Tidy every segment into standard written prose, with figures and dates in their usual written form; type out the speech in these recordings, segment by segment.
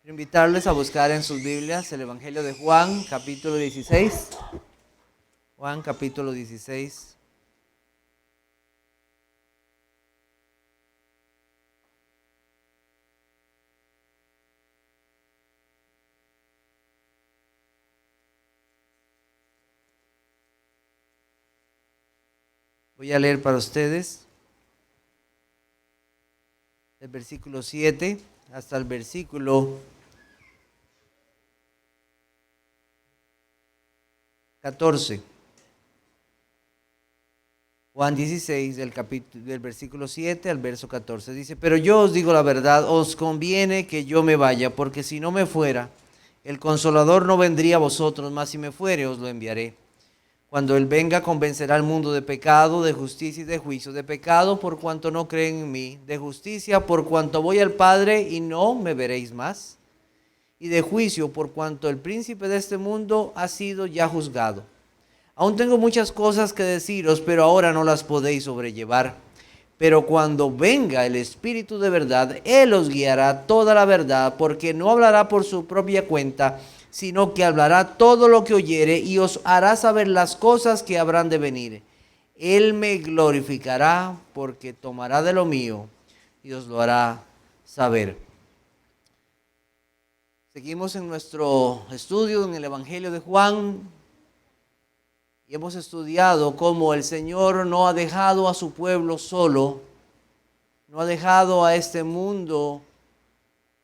Quiero invitarles a buscar en sus Biblias el Evangelio de Juan, capítulo 16. Juan, capítulo 16. Voy a leer para ustedes el versículo 7 hasta el versículo 14. Juan 16, del versículo 7 al verso 14. Dice: pero yo os digo la verdad, os conviene que yo me vaya, porque si no me fuera, el Consolador no vendría a vosotros, mas si me fuere, os lo enviaré. Cuando Él venga, convencerá al mundo de pecado, de justicia y de juicio. De pecado, por cuanto no creen en mí. De justicia, por cuanto voy al Padre y no me veréis más. Y de juicio, por cuanto el príncipe de este mundo ha sido ya juzgado. Aún tengo muchas cosas que deciros, pero ahora no las podéis sobrellevar. Pero cuando venga el Espíritu de verdad, Él os guiará toda la verdad, porque no hablará por su propia cuenta, sino que hablará todo lo que oyere y os hará saber las cosas que habrán de venir. Él me glorificará, porque tomará de lo mío y os lo hará saber. Seguimos en nuestro estudio en el Evangelio de Juan y hemos estudiado cómo el Señor no ha dejado a su pueblo solo, no ha dejado a este mundo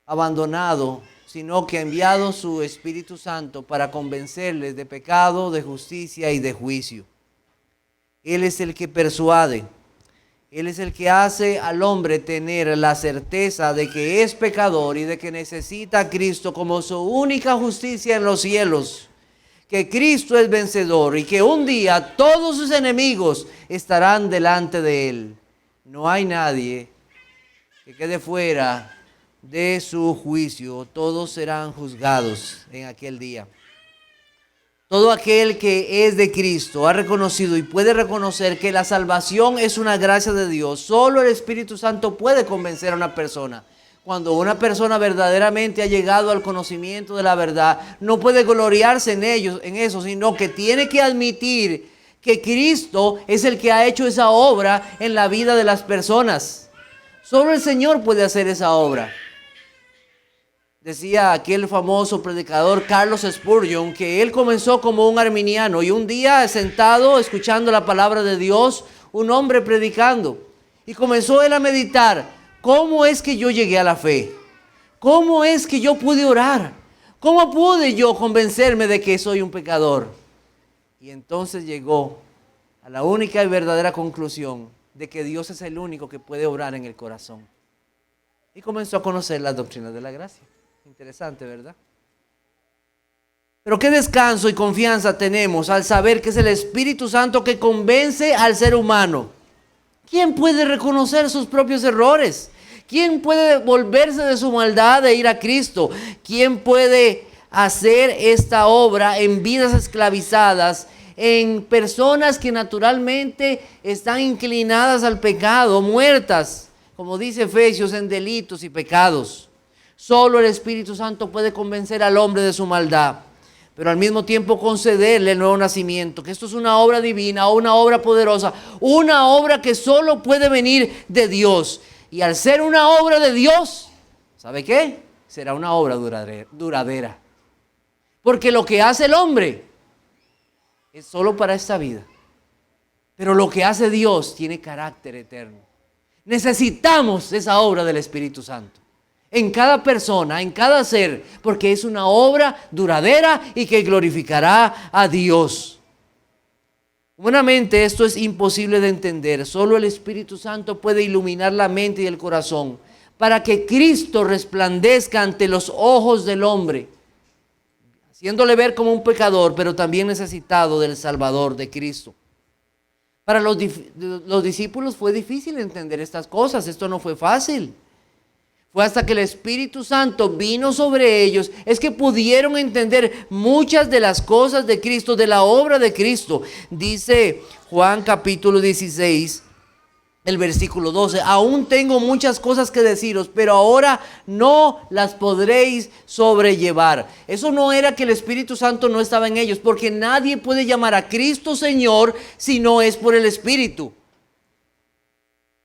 abandonado, sino que ha enviado su Espíritu Santo para convencerles de pecado, de justicia y de juicio. Él es el que persuade, Él es el que hace al hombre tener la certeza de que es pecador y de que necesita a Cristo como su única justicia en los cielos, que Cristo es vencedor y que un día todos sus enemigos estarán delante de Él. No hay nadie que quede fuera de su juicio, todos serán juzgados en aquel día. Todo aquel que es de Cristo ha reconocido y puede reconocer que la salvación es una gracia de Dios. Solo el Espíritu Santo puede convencer a una persona. Cuando una persona verdaderamente ha llegado al conocimiento de la verdad, no puede gloriarse en eso, sino que tiene que admitir que Cristo es el que ha hecho esa obra en la vida de las personas. Solo el Señor puede hacer esa obra. Decía aquel famoso predicador Carlos Spurgeon que él comenzó como un arminiano y un día sentado escuchando la palabra de Dios, un hombre predicando, y comenzó él a meditar: ¿cómo es que yo llegué a la fe? ¿Cómo es que yo pude orar? ¿Cómo pude yo convencerme de que soy un pecador? Y entonces llegó a la única y verdadera conclusión de que Dios es el único que puede obrar en el corazón. Y comenzó a conocer las doctrinas de la gracia. Interesante, ¿verdad? Pero qué descanso y confianza tenemos al saber que es el Espíritu Santo que convence al ser humano. ¿Quién puede reconocer sus propios errores? ¿Quién puede volverse de su maldad e ir a Cristo? ¿Quién puede hacer esta obra en vidas esclavizadas, en personas que naturalmente están inclinadas al pecado, muertas, como dice Efesios, en delitos y pecados? Solo el Espíritu Santo puede convencer al hombre de su maldad, pero al mismo tiempo concederle el nuevo nacimiento, que esto es una obra divina, una obra poderosa, una obra que solo puede venir de Dios. Y al ser una obra de Dios, ¿sabe qué? Será una obra duradera. Porque lo que hace el hombre es solo para esta vida, pero lo que hace Dios tiene carácter eterno. Necesitamos esa obra del Espíritu Santo en cada persona, en cada ser, porque es una obra duradera y que glorificará a Dios. Humanamente esto es imposible de entender. Solo el Espíritu Santo puede iluminar la mente y el corazón para que Cristo resplandezca ante los ojos del hombre, haciéndole ver como un pecador, pero también necesitado del Salvador, de Cristo. Para los discípulos fue difícil entender estas cosas. Esto no fue fácil. Fue hasta que el Espíritu Santo vino sobre ellos, es que pudieron entender muchas de las cosas de Cristo, de la obra de Cristo. Dice Juan capítulo 16, El versículo 12, aún tengo muchas cosas que deciros, pero ahora no las podréis sobrellevar. Eso no era que el Espíritu Santo no estaba en ellos, porque nadie puede llamar a Cristo Señor si no es por el Espíritu.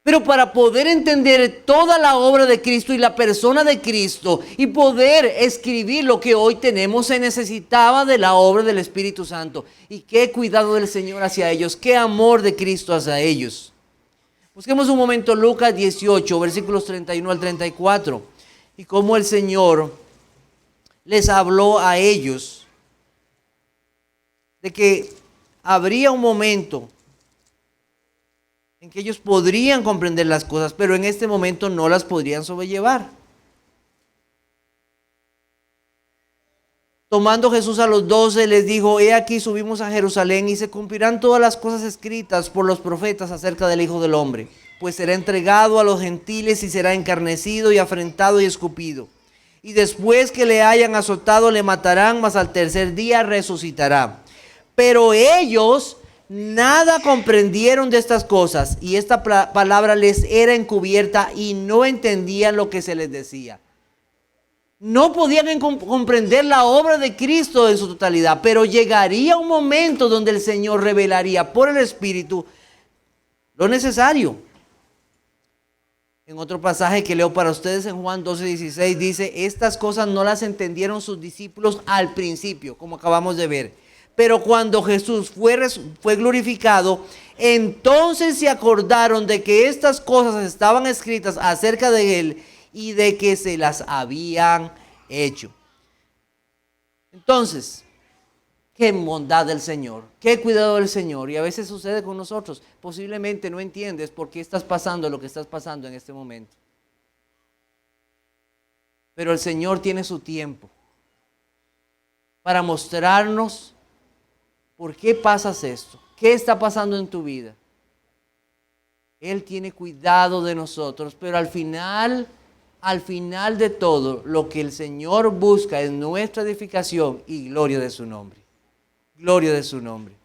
Pero para poder entender toda la obra de Cristo y la persona de Cristo y poder escribir lo que hoy tenemos, se necesitaba de la obra del Espíritu Santo. Y qué cuidado del Señor hacia ellos, qué amor de Cristo hacia ellos. Busquemos un momento Lucas 18, versículos 31 al 34, y cómo el Señor les habló a ellos de que habría un momento en que ellos podrían comprender las cosas, pero en este momento no las podrían sobrellevar. Tomando Jesús a los 12, les dijo, he aquí subimos a Jerusalén y se cumplirán todas las cosas escritas por los profetas acerca del Hijo del Hombre. Pues será entregado a los gentiles y será encarnecido y afrentado y escupido. Y después que le hayan azotado le matarán, mas al tercer día resucitará. Pero ellos nada comprendieron de estas cosas y esta palabra les era encubierta y no entendían lo que se les decía. No podían comprender la obra de Cristo en su totalidad, pero llegaría un momento donde el Señor revelaría por el Espíritu lo necesario. En otro pasaje que leo para ustedes en Juan 12:16 dice, estas cosas no las entendieron sus discípulos al principio, como acabamos de ver. Pero cuando Jesús fue glorificado, entonces se acordaron de que estas cosas estaban escritas acerca de Él y de que se las habían hecho. Entonces, qué bondad del Señor, qué cuidado del Señor. Y a veces sucede con nosotros. Posiblemente no entiendes por qué estás pasando lo que estás pasando en este momento. Pero el Señor tiene su tiempo para mostrarnos por qué pasas esto, qué está pasando en tu vida. Él tiene cuidado de nosotros, pero al final de todo, lo que el Señor busca es nuestra edificación y gloria de su nombre. Gloria de su nombre.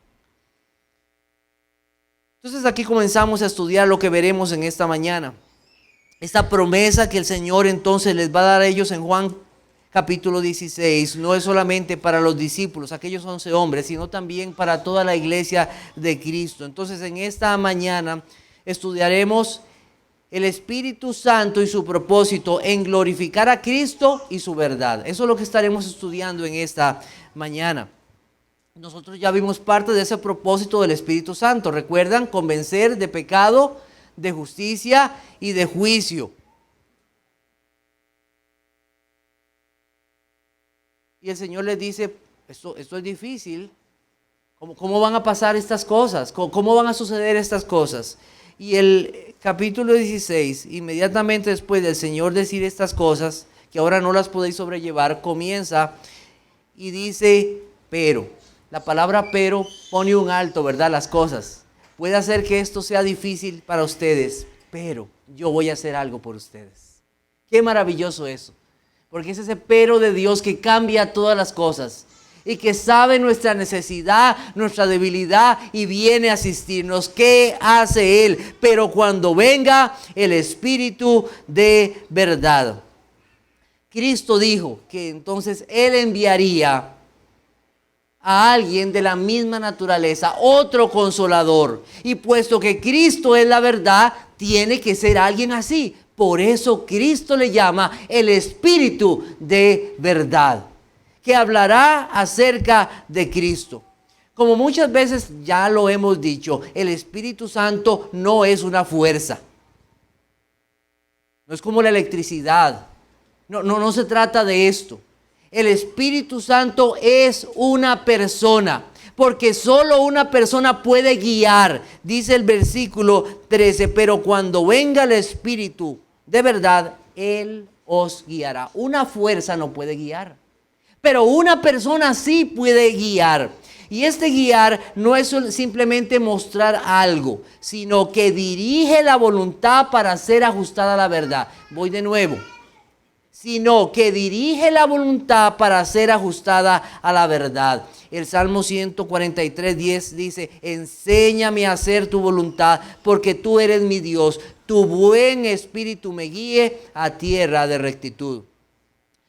Entonces aquí comenzamos a estudiar lo que veremos en esta mañana. Esta promesa que el Señor entonces les va a dar a ellos en Juan capítulo 16, no es solamente para los discípulos, aquellos 11 hombres, sino también para toda la iglesia de Cristo. Entonces en esta mañana estudiaremos el Espíritu Santo y su propósito en glorificar a Cristo y su verdad. Eso es lo que estaremos estudiando en esta mañana. Nosotros ya vimos parte de ese propósito del Espíritu Santo. ¿Recuerdan? Convencer de pecado, de justicia y de juicio. Y el Señor les dice, esto es difícil. ¿Cómo van a pasar estas cosas? ¿Cómo van a suceder estas cosas? Y el capítulo 16, inmediatamente después del Señor decir estas cosas, que ahora no las podéis sobrellevar, comienza y dice, pero. La palabra pero pone un alto, ¿verdad? Las cosas. Puede hacer que esto sea difícil para ustedes, pero yo voy a hacer algo por ustedes. Qué maravilloso eso. Porque es ese pero de Dios que cambia todas las cosas. Y que sabe nuestra necesidad, nuestra debilidad y viene a asistirnos. ¿Qué hace Él? Pero cuando venga el Espíritu de verdad. Cristo dijo que entonces Él enviaría a alguien de la misma naturaleza, otro consolador. Y puesto que Cristo es la verdad, tiene que ser alguien así. Por eso Cristo le llama el Espíritu de verdad, que hablará acerca de Cristo. Como muchas veces ya lo hemos dicho, el Espíritu Santo no es una fuerza. No es como la electricidad. No se trata de esto. El Espíritu Santo es una persona, porque solo una persona puede guiar. Dice el versículo 13, pero cuando venga el Espíritu de verdad, Él os guiará. Una fuerza no puede guiar, pero una persona sí puede guiar. Y este guiar no es simplemente mostrar algo, sino que dirige la voluntad para ser ajustada a la verdad. Voy de nuevo. sino que dirige la voluntad para ser ajustada a la verdad. El Salmo 143:10 dice: enséñame a hacer tu voluntad, porque tú eres mi Dios. Tu buen espíritu me guíe a tierra de rectitud.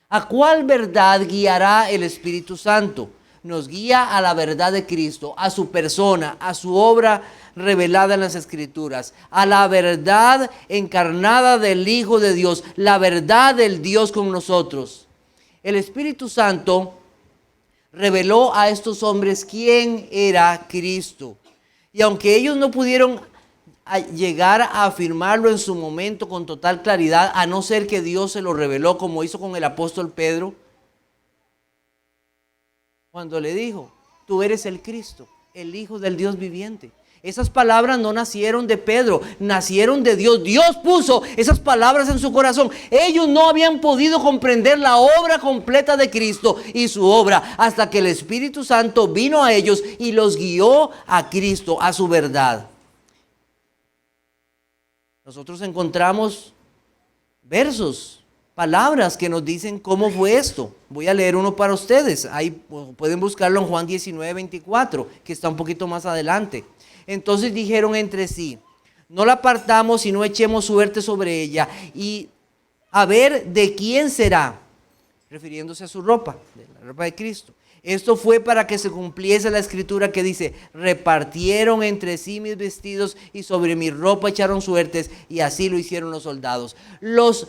¿A cuál verdad guiará el Espíritu Santo? Nos guía a la verdad de Cristo, a su persona, a su obra revelada en las Escrituras, a la verdad encarnada del Hijo de Dios, la verdad del Dios con nosotros. El Espíritu Santo reveló a estos hombres quién era Cristo. Y aunque ellos no pudieron llegar a afirmarlo en su momento con total claridad, a no ser que Dios se lo reveló como hizo con el apóstol Pedro, cuando le dijo: tú eres el Cristo, el Hijo del Dios viviente. Esas palabras no nacieron de Pedro, nacieron de Dios. Dios puso esas palabras en su corazón. Ellos no habían podido comprender la obra completa de Cristo y su obra hasta que el Espíritu Santo vino a ellos y los guió a Cristo, a su verdad. Nosotros encontramos versos, palabras que nos dicen cómo fue esto. Voy a leer uno para ustedes. Ahí pueden buscarlo en Juan 19:24, que está un poquito más adelante. Entonces dijeron entre sí: no la apartamos y no echemos suerte sobre ella, y a ver de quién será, refiriéndose a su ropa, de la ropa de Cristo. Esto fue para que se cumpliese la escritura que dice: repartieron entre sí mis vestidos y sobre mi ropa echaron suertes, y así lo hicieron los soldados. Los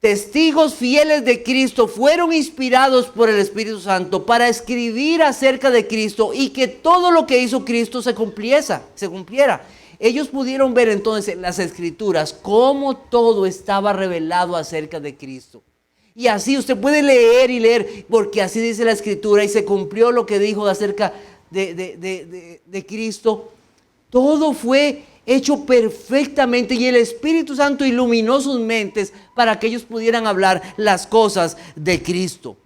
testigos fieles de Cristo fueron inspirados por el Espíritu Santo para escribir acerca de Cristo y que todo lo que hizo Cristo se cumpliera. Ellos pudieron ver entonces en las Escrituras cómo todo estaba revelado acerca de Cristo. Y así usted puede leer y leer, porque así dice la Escritura, y se cumplió lo que dijo acerca de Cristo. Todo fue hecho perfectamente y el Espíritu Santo iluminó sus mentes para que ellos pudieran hablar las cosas de Cristo.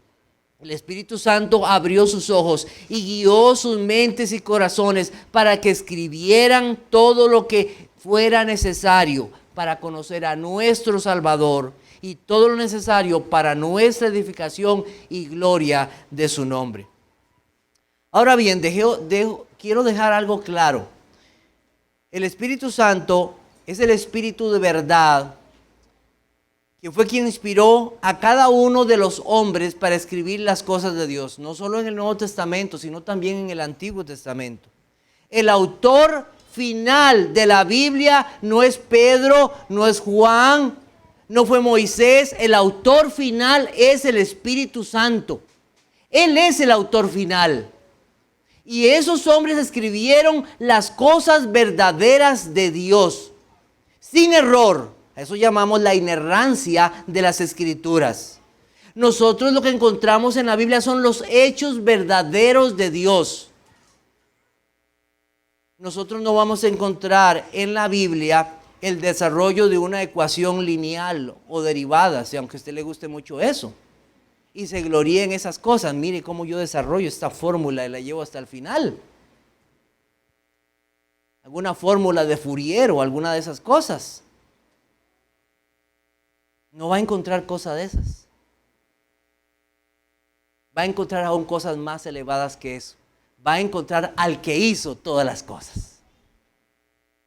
El Espíritu Santo abrió sus ojos y guió sus mentes y corazones para que escribieran todo lo que fuera necesario para conocer a nuestro Salvador y todo lo necesario para nuestra edificación y gloria de su nombre. Ahora bien, quiero dejar algo claro. El Espíritu Santo es el Espíritu de verdad, que fue quien inspiró a cada uno de los hombres para escribir las cosas de Dios, no solo en el Nuevo Testamento, sino también en el Antiguo Testamento. El autor final de la Biblia no es Pedro, no es Juan, no fue Moisés. El autor final es el Espíritu Santo. Él es el autor final. Y esos hombres escribieron las cosas verdaderas de Dios, sin error. A eso llamamos la inerrancia de las Escrituras. Nosotros lo que encontramos en la Biblia son los hechos verdaderos de Dios. Nosotros no vamos a encontrar en la Biblia el desarrollo de una ecuación lineal o derivada, si aunque a usted le guste mucho eso. Y se gloríe en esas cosas. Mire cómo yo desarrollo esta fórmula y la llevo hasta el final. Alguna fórmula de Fourier o alguna de esas cosas. No va a encontrar cosas de esas. Va a encontrar aún cosas más elevadas que eso. Va a encontrar al que hizo todas las cosas.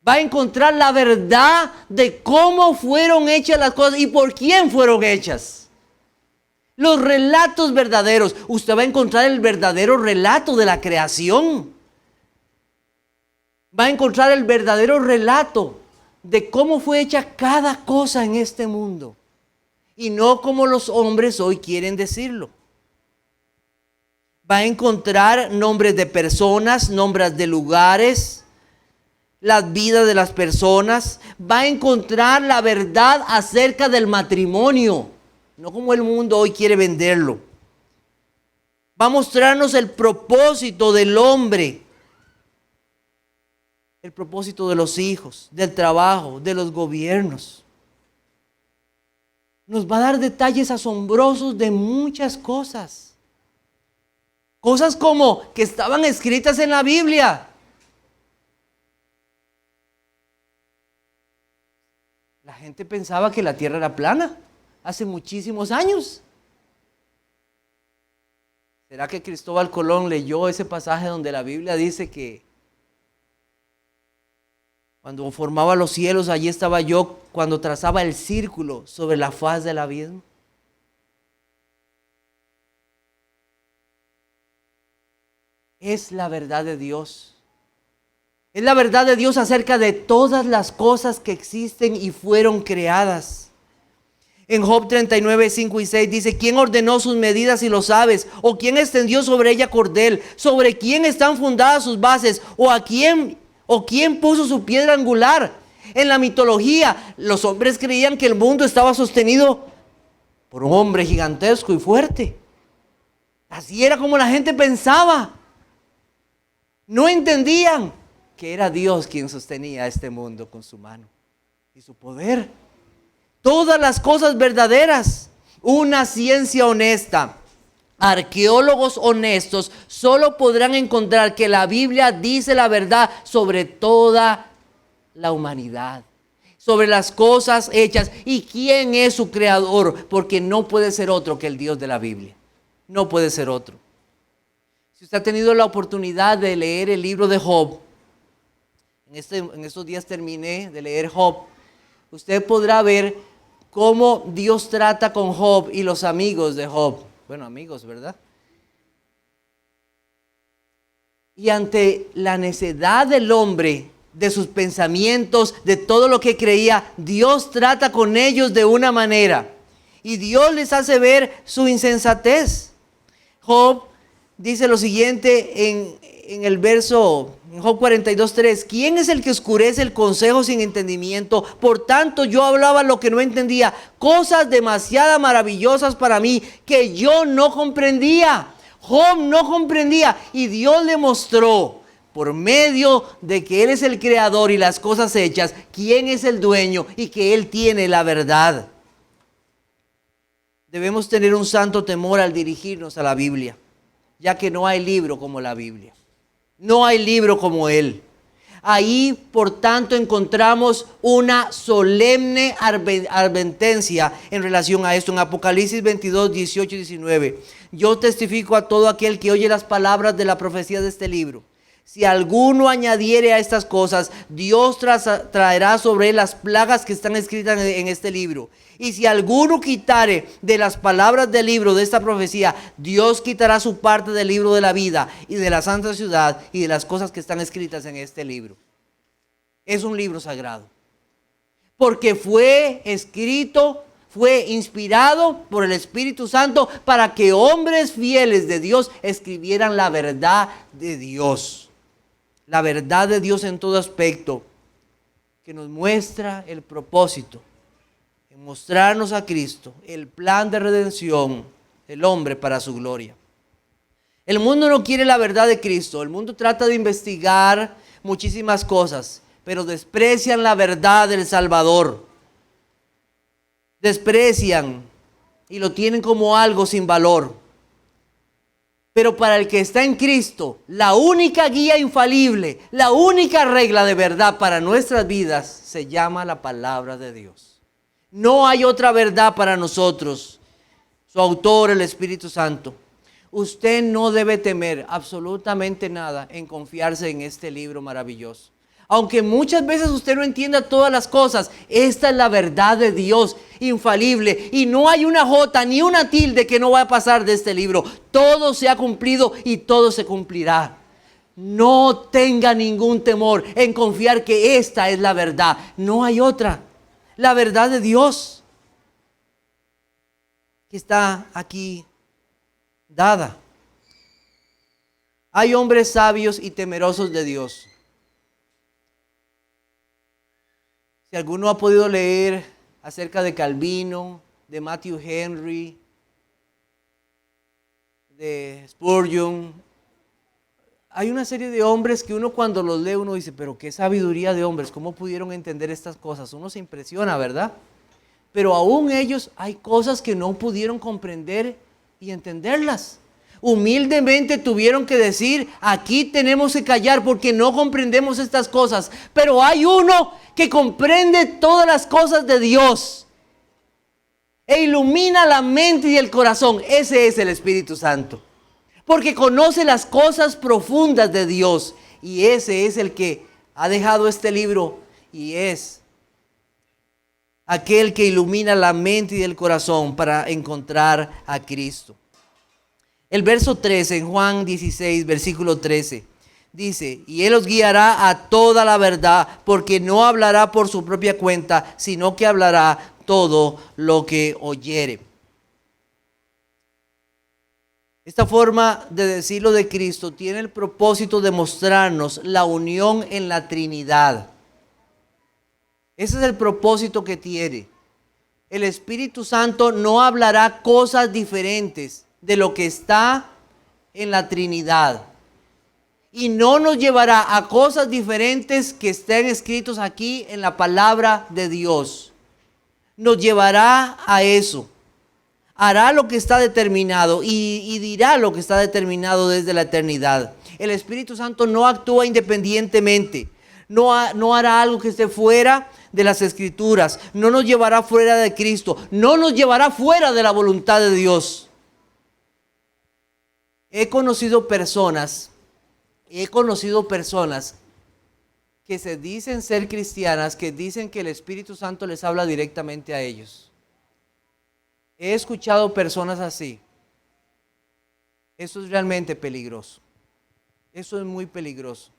Va a encontrar la verdad de cómo fueron hechas las cosas y por quién fueron hechas. Los relatos verdaderos. Usted va a encontrar el verdadero relato de la creación. Va a encontrar el verdadero relato de cómo fue hecha cada cosa en este mundo. Y no como los hombres hoy quieren decirlo. Va a encontrar nombres de personas, nombres de lugares, las vidas de las personas. Va a encontrar la verdad acerca del matrimonio. No como el mundo hoy quiere venderlo. Va a mostrarnos el propósito del hombre. El propósito de los hijos, del trabajo, de los gobiernos. Nos va a dar detalles asombrosos de muchas cosas. Cosas como que estaban escritas en la Biblia. La gente pensaba que la tierra era plana. hace muchísimos años. ¿Será que Cristóbal Colón leyó ese pasaje donde la Biblia dice que cuando formaba los cielos, allí estaba yo cuando trazaba el círculo sobre la faz del abismo? Es la verdad de Dios. Es la verdad de Dios acerca de todas las cosas que existen y fueron creadas. En Job 39, 5 y 6 dice: ¿quién ordenó sus medidas y lo sabes? ¿O quién extendió sobre ella cordel? ¿Sobre quién están fundadas sus bases? ¿O quién puso su piedra angular? En la mitología, los hombres creían que el mundo estaba sostenido por un hombre gigantesco y fuerte. Así era como la gente pensaba. No entendían que era Dios quien sostenía este mundo con su mano y su poder. Todas las cosas verdaderas, una ciencia honesta, arqueólogos honestos solo podrán encontrar que la Biblia dice la verdad sobre toda la humanidad, sobre las cosas hechas y quién es su creador, porque no puede ser otro que el Dios de la Biblia. No puede ser otro. Si usted ha tenido la oportunidad de leer el libro de Job, en estos días terminé de leer Job, usted podrá ver cómo Dios trata con Job y los amigos de Job. Bueno, amigos, ¿verdad? Y ante la necedad del hombre, de sus pensamientos, de todo lo que creía, Dios trata con ellos de una manera. Y Dios les hace ver su insensatez. Job dice lo siguiente en el verso, en Job 42:3: ¿quién es el que oscurece el consejo sin entendimiento? Por tanto yo hablaba lo que no entendía, cosas demasiado maravillosas para mí que yo no comprendía. Job no comprendía y Dios le mostró por medio de que Él es el creador y las cosas hechas, quién es el dueño y que Él tiene la verdad. Debemos tener un santo temor al dirigirnos a la Biblia, ya que no hay libro como la Biblia. No hay libro como Él. Ahí, por tanto, encontramos una solemne advertencia en relación a esto. En Apocalipsis 22, 18 y 19. Yo testifico a todo aquel que oye las palabras de la profecía de este libro. Si alguno añadiere a estas cosas, Dios traerá sobre él las plagas que están escritas en este libro. Y si alguno quitare de las palabras del libro de esta profecía, Dios quitará su parte del libro de la vida y de la santa ciudad y de las cosas que están escritas en este libro. Es un libro sagrado, porque fue escrito, fue inspirado por el Espíritu Santo para que hombres fieles de Dios escribieran la verdad de Dios. La verdad de Dios en todo aspecto, que nos muestra el propósito, en mostrarnos a Cristo, el plan de redención del hombre para su gloria. El mundo no quiere la verdad de Cristo. El mundo trata de investigar muchísimas cosas, pero desprecian la verdad del Salvador. Desprecian y lo tienen como algo sin valor. Pero para el que está en Cristo, la única guía infalible, la única regla de verdad para nuestras vidas se llama la palabra de Dios. No hay otra verdad para nosotros. Su autor, el Espíritu Santo. Usted no debe temer absolutamente nada en confiarse en este libro maravilloso. Aunque muchas veces usted no entienda todas las cosas, esta es la verdad de Dios, infalible. Y no hay una jota ni una tilde que no va a pasar de este libro. Todo se ha cumplido y todo se cumplirá. No tenga ningún temor en confiar que esta es la verdad. No hay otra. La verdad de Dios que está aquí dada. Hay hombres sabios y temerosos de Dios. Si alguno ha podido leer acerca de Calvino, de Matthew Henry, de Spurgeon, hay una serie de hombres que uno cuando los lee uno dice, pero qué sabiduría de hombres, ¿cómo pudieron entender estas cosas? Uno se impresiona, ¿verdad? Pero aún ellos hay cosas que no pudieron comprender y entenderlas. Humildemente tuvieron que decir, aquí tenemos que callar porque no comprendemos estas cosas. Pero hay uno que comprende todas las cosas de Dios. e ilumina la mente y el corazón. Ese es el Espíritu Santo. Porque conoce las cosas profundas de Dios. Y ese es el que ha dejado este libro y es aquel que ilumina la mente y el corazón para encontrar a Cristo. El verso 13 en Juan 16, versículo 13, dice: y Él os guiará a toda la verdad, porque no hablará por su propia cuenta, sino que hablará todo lo que oyere. Esta forma de decirlo de Cristo tiene el propósito de mostrarnos la unión en la Trinidad. Ese es el propósito que tiene. El Espíritu Santo no hablará cosas diferentes de lo que está en la Trinidad. Y no nos llevará a cosas diferentes que estén escritos aquí en la palabra de Dios. Nos llevará a eso. Hará lo que está determinado y dirá lo que está determinado desde la eternidad. El Espíritu Santo no actúa independientemente. No hará algo que esté fuera de las Escrituras. No nos llevará fuera de Cristo. No nos llevará fuera de la voluntad de Dios. He conocido personas que se dicen ser cristianas, que dicen que el Espíritu Santo les habla directamente a ellos. He escuchado personas así. Eso es realmente peligroso. Eso es muy peligroso.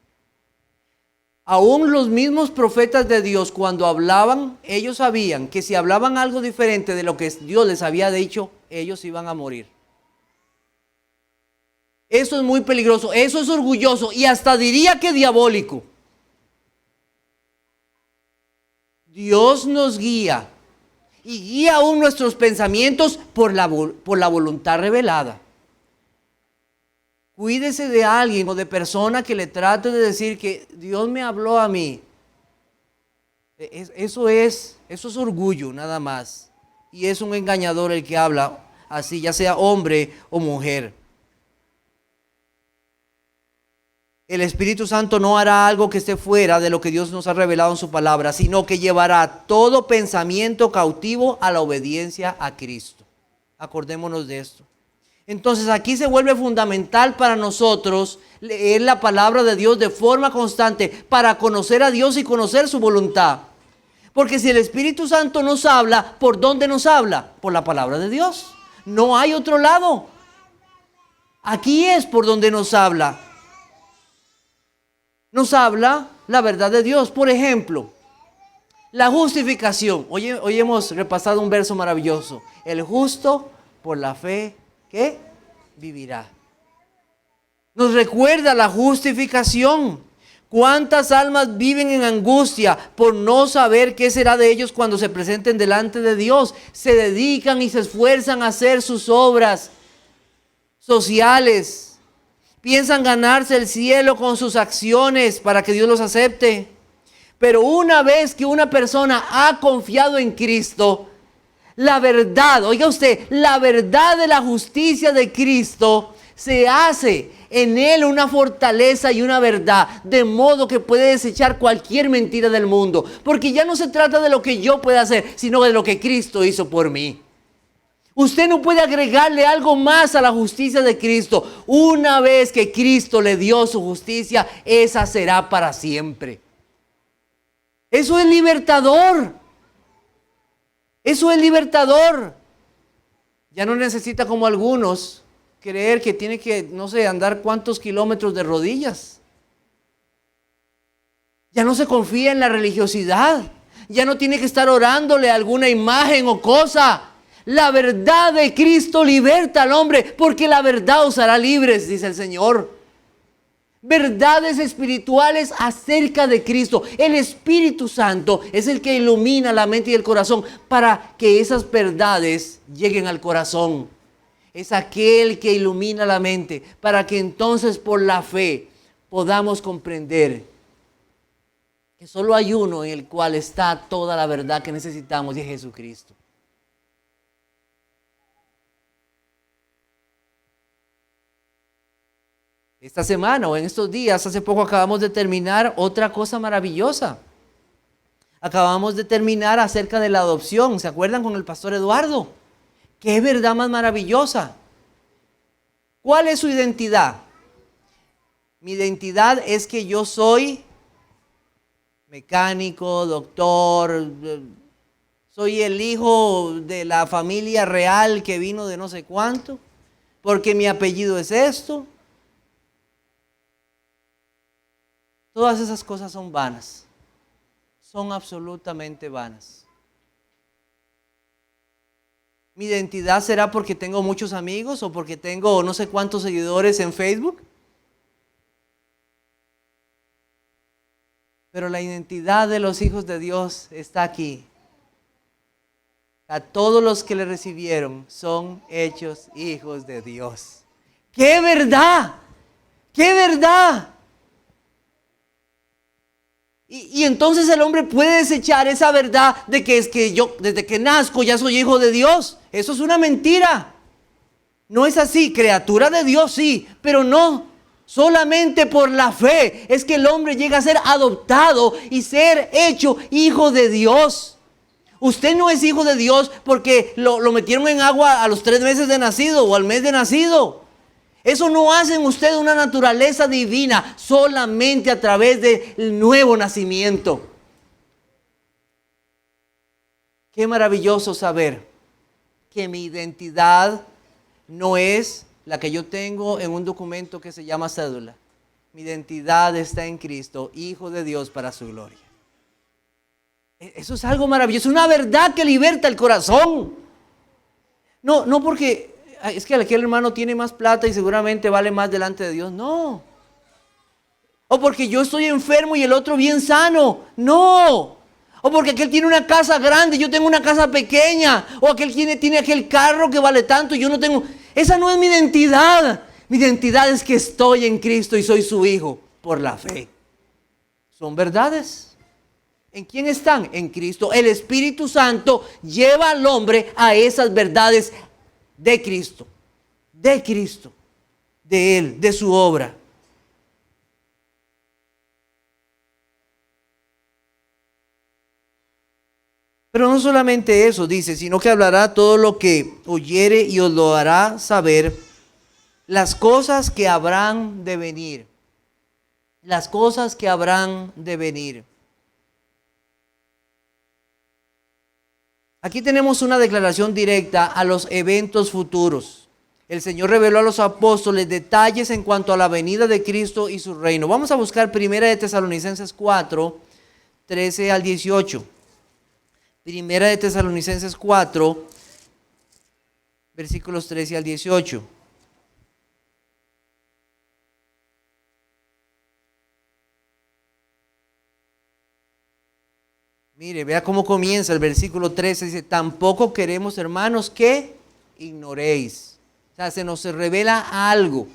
Aún los mismos profetas de Dios, cuando hablaban, ellos sabían que si hablaban algo diferente de lo que Dios les había dicho, ellos iban a morir. Eso es muy peligroso. Eso es orgulloso y hasta diría que diabólico. Dios nos guía. Y guía aún nuestros pensamientos por la voluntad revelada. Cuídese de alguien o de persona que le trate de decir que Dios me habló a mí. Eso es orgullo nada más. Y es un engañador el que habla así, ya sea hombre o mujer. El Espíritu Santo no hará algo que esté fuera de lo que Dios nos ha revelado en su palabra, sino que llevará todo pensamiento cautivo a la obediencia a Cristo. Acordémonos de esto. Entonces aquí se vuelve fundamental para nosotros leer la palabra de Dios de forma constante para conocer a Dios y conocer su voluntad. Porque si el Espíritu Santo nos habla, ¿por dónde nos habla? Por la palabra de Dios. No hay otro lado. Aquí es por donde nos habla. Nos habla la verdad de Dios. Por ejemplo, la justificación. Hoy hemos repasado un verso maravilloso. El justo por la fe, ¿qué? Vivirá. Nos recuerda la justificación. ¿Cuántas almas viven en angustia por no saber qué será de ellos cuando se presenten delante de Dios? Se dedican y se esfuerzan a hacer sus obras sociales. Piensan ganarse el cielo con sus acciones para que Dios los acepte. Pero una vez que una persona ha confiado en Cristo, la verdad, oiga usted, la verdad de la justicia de Cristo se hace en él una fortaleza y una verdad, de modo que puede desechar cualquier mentira del mundo. Porque ya no se trata de lo que yo pueda hacer, sino de lo que Cristo hizo por mí. Usted no puede agregarle algo más a la justicia de Cristo. Una vez que Cristo le dio su justicia, esa será para siempre. Eso es libertador. Eso es libertador. Ya no necesita como algunos creer que tiene que, no sé, andar cuántos kilómetros de rodillas. Ya no se confía en la religiosidad. Ya no tiene que estar orándole a alguna imagen o cosa. La verdad de Cristo liberta al hombre, porque la verdad os hará libres, dice el Señor. Verdades espirituales acerca de Cristo. El Espíritu Santo es el que ilumina la mente y el corazón para que esas verdades lleguen al corazón. Es aquel que ilumina la mente para que entonces por la fe podamos comprender que solo hay uno en el cual está toda la verdad que necesitamos, y es Jesucristo. Esta semana o en estos días, hace poco acabamos de terminar otra cosa maravillosa. Acabamos de terminar acerca de la adopción. ¿Se acuerdan con el pastor Eduardo? ¡Qué verdad más maravillosa! ¿Cuál es su identidad? Mi identidad es que yo soy mecánico, doctor, soy el hijo de la familia real que vino de no sé cuánto, porque mi apellido es esto. Todas esas cosas son vanas, son absolutamente vanas. ¿Mi identidad será porque tengo muchos amigos o porque tengo no sé cuántos seguidores en Facebook? Pero la identidad de los hijos de Dios está aquí. A todos los que le recibieron son hechos hijos de Dios. ¡Qué verdad! ¡Qué verdad! Y entonces el hombre puede desechar esa verdad de que es que yo desde que nazco ya soy hijo de Dios. Eso es una mentira. No es así. Criatura de Dios sí, pero no solamente por la fe es que el hombre llega a ser adoptado y ser hecho hijo de Dios. Usted no es hijo de Dios porque lo metieron en agua a los 3 meses de nacido o al mes de nacido. Eso no hace en usted una naturaleza divina solamente a través del nuevo nacimiento. Qué maravilloso saber que mi identidad no es la que yo tengo en un documento que se llama cédula. Mi identidad está en Cristo, Hijo de Dios para su gloria. Eso es algo maravilloso, una verdad que liberta el corazón. No porque es que aquel hermano tiene más plata y seguramente vale más delante de Dios. No. O porque yo estoy enfermo y el otro bien sano. No. O porque aquel tiene una casa grande y yo tengo una casa pequeña. O aquel tiene aquel carro que vale tanto y yo no tengo. Esa no es mi identidad. Mi identidad es que estoy en Cristo y soy su hijo por la fe. Son verdades. ¿En quién están? En Cristo. El Espíritu Santo lleva al hombre a esas verdades de Cristo, de Él, de su obra. Pero no solamente eso, dice, sino que hablará todo lo que oyere y os lo hará saber, las cosas que habrán de venir. Las cosas que habrán de venir. Aquí tenemos una declaración directa a los eventos futuros. El Señor reveló a los apóstoles detalles en cuanto a la venida de Cristo y su reino. Vamos a buscar 1 de Tesalonicenses 4, 13 al 18. 1 de Tesalonicenses 4, versículos 13 al 18. Mire, vea cómo comienza el versículo 13. Dice, tampoco queremos, hermanos, que ignoréis. O sea, se nos revela algo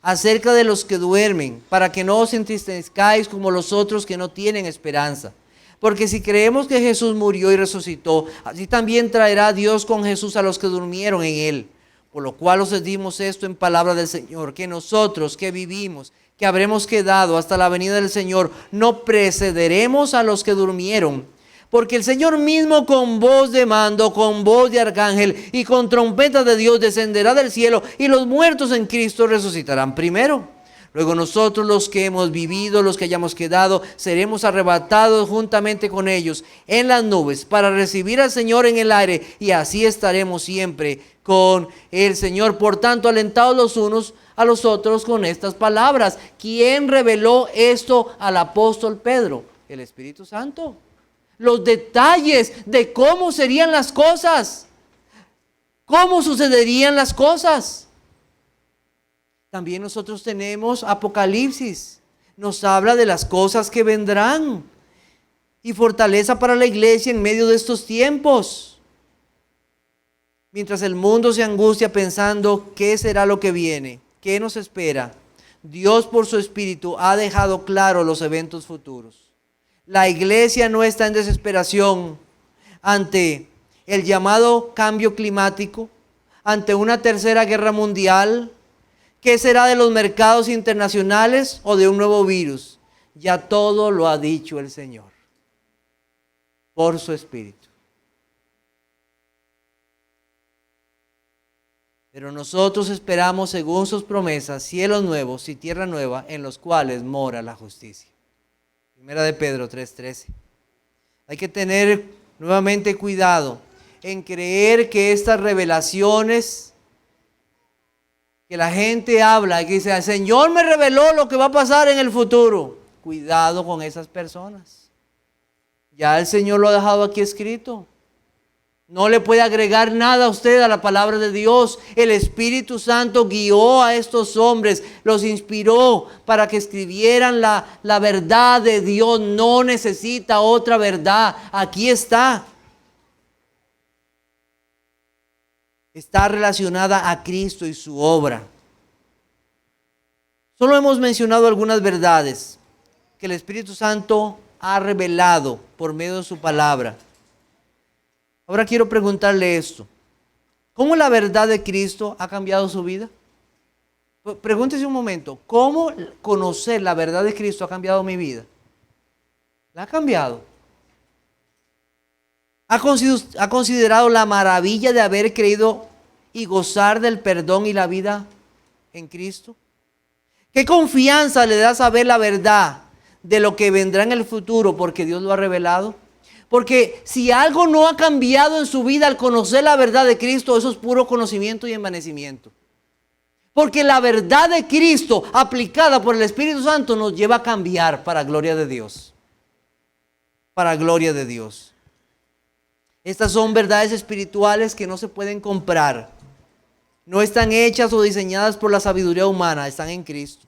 acerca de los que duermen, para que no os entristezcáis como los otros que no tienen esperanza. Porque si creemos que Jesús murió y resucitó, así también traerá Dios con Jesús a los que durmieron en él. Por lo cual os decimos esto en palabra del Señor, que nosotros que vivimos, que habremos quedado hasta la venida del Señor, no precederemos a los que durmieron. Porque el Señor mismo con voz de mando, con voz de arcángel y con trompeta de Dios descenderá del cielo y los muertos en Cristo resucitarán primero. Luego nosotros los que hemos vivido, los que hayamos quedado, seremos arrebatados juntamente con ellos en las nubes para recibir al Señor en el aire y así estaremos siempre con el Señor. Por tanto, alentados los unos a los otros con estas palabras. ¿Quién reveló esto al apóstol Pedro? El Espíritu Santo. Los detalles de cómo serían las cosas, cómo sucederían las cosas. También nosotros tenemos Apocalipsis, nos habla de las cosas que vendrán y fortaleza para la iglesia en medio de estos tiempos. Mientras el mundo se angustia pensando qué será lo que viene, qué nos espera, Dios por su Espíritu ha dejado claro los eventos futuros. La iglesia no está en desesperación ante el llamado cambio climático, ante una tercera guerra mundial. ¿Qué será de los mercados internacionales o de un nuevo virus? Ya todo lo ha dicho el Señor por su Espíritu. Pero nosotros esperamos, según sus promesas, cielos nuevos y tierra nueva, en los cuales mora la justicia. Primera de Pedro 3:13. Hay que tener nuevamente cuidado en creer que estas revelaciones que la gente habla, que dice, el Señor me reveló lo que va a pasar en el futuro. Cuidado con esas personas. Ya el Señor lo ha dejado aquí escrito. No le puede agregar nada a usted a la palabra de Dios. El Espíritu Santo guió a estos hombres, los inspiró para que escribieran la verdad de Dios. No necesita otra verdad. Aquí está. Está relacionada a Cristo y su obra. Solo hemos mencionado algunas verdades que el Espíritu Santo ha revelado por medio de su palabra. Ahora quiero preguntarle esto. ¿Cómo la verdad de Cristo ha cambiado su vida? Pregúntese un momento. ¿Cómo conocer la verdad de Cristo ha cambiado mi vida? ¿La ha cambiado? ¿Ha considerado la maravilla de haber creído y gozar del perdón y la vida en Cristo? ¿Qué confianza le da saber la verdad de lo que vendrá en el futuro porque Dios lo ha revelado? Porque si algo no ha cambiado en su vida al conocer la verdad de Cristo, eso es puro conocimiento y envanecimiento. Porque la verdad de Cristo aplicada por el Espíritu Santo nos lleva a cambiar para gloria de Dios. Para gloria de Dios. Estas son verdades espirituales que no se pueden comprar. No están hechas o diseñadas por la sabiduría humana, están en Cristo.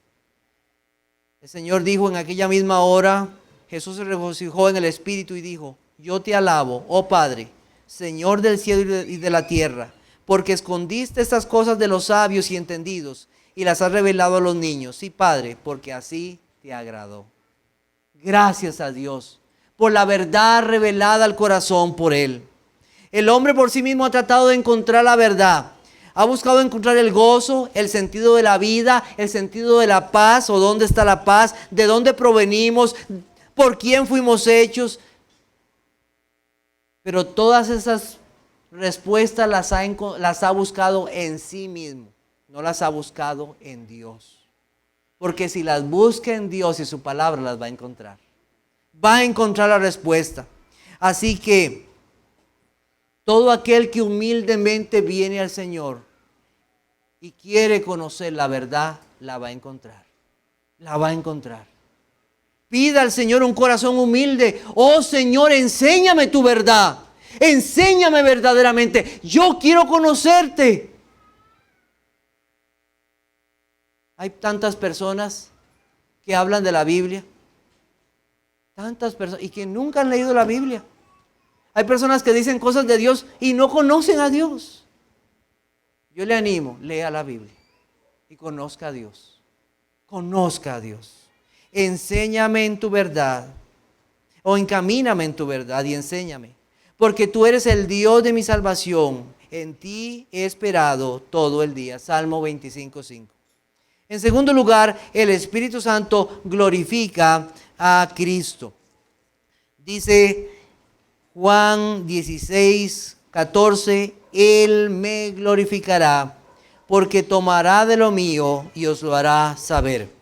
El Señor dijo en aquella misma hora, Jesús se regocijó en el Espíritu y dijo, yo te alabo, oh Padre, Señor del cielo y de la tierra, porque escondiste estas cosas de los sabios y entendidos y las has revelado a los niños. Sí, Padre, porque así te agradó. Gracias a Dios por la verdad revelada al corazón por Él. El hombre por sí mismo ha tratado de encontrar la verdad. Ha buscado encontrar el gozo, el sentido de la vida, el sentido de la paz, o dónde está la paz, de dónde provenimos, por quién fuimos hechos. Pero todas esas respuestas las ha buscado en sí mismo, no las ha buscado en Dios. Porque si las busca en Dios y su palabra, las va a encontrar. Va a encontrar la respuesta. Así que todo aquel que humildemente viene al Señor y quiere conocer la verdad, la va a encontrar. La va a encontrar. Pida al Señor un corazón humilde. Oh Señor, enséñame tu verdad. Enséñame verdaderamente. Yo quiero conocerte. Hay tantas personas que hablan de la Biblia. Tantas personas y que nunca han leído la Biblia. Hay personas que dicen cosas de Dios y no conocen a Dios. Yo le animo, lea la Biblia y conozca a Dios. Conozca a Dios. Enséñame en tu verdad, o encamíname en tu verdad y enséñame, porque tú eres el Dios de mi salvación, en ti he esperado todo el día. Salmo 25:5. En segundo lugar, el Espíritu Santo glorifica a Cristo. Dice Juan 16:14, Él me glorificará, porque tomará de lo mío y os lo hará saber.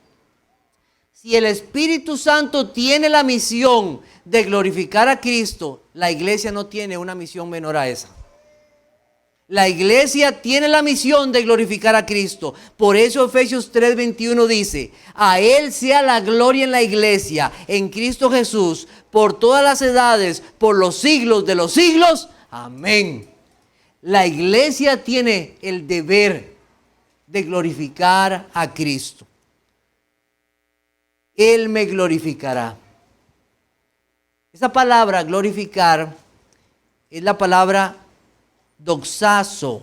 Si el Espíritu Santo tiene la misión de glorificar a Cristo, la iglesia no tiene una misión menor a esa. La iglesia tiene la misión de glorificar a Cristo. Por eso Efesios 3:21 dice, a Él sea la gloria en la iglesia, en Cristo Jesús, por todas las edades, por los siglos de los siglos. Amén. La iglesia tiene el deber de glorificar a Cristo. Él me glorificará. Esa palabra glorificar es la palabra doxazo.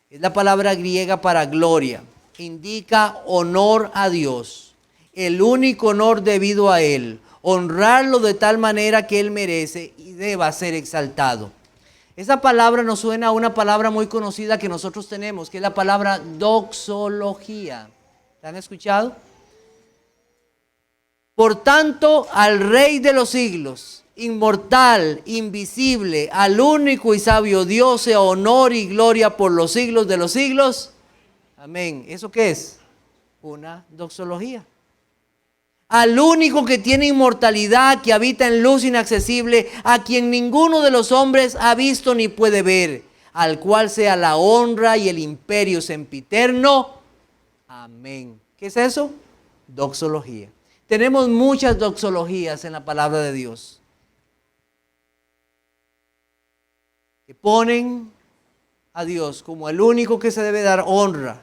Es la palabra griega para gloria. Indica honor a Dios. El único honor debido a Él. Honrarlo de tal manera que Él merece y deba ser exaltado. Esa palabra nos suena a una palabra muy conocida que nosotros tenemos, que es la palabra doxología. ¿La han escuchado? Por tanto, al Rey de los siglos, inmortal, invisible, al único y sabio Dios, sea honor y gloria por los siglos de los siglos. Amén. ¿Eso qué es? Una doxología. Al único que tiene inmortalidad, que habita en luz inaccesible, a quien ninguno de los hombres ha visto ni puede ver, al cual sea la honra y el imperio sempiterno. Amén. ¿Qué es eso? Doxología. Tenemos muchas doxologías en la palabra de Dios que ponen a Dios como el único que se debe dar honra,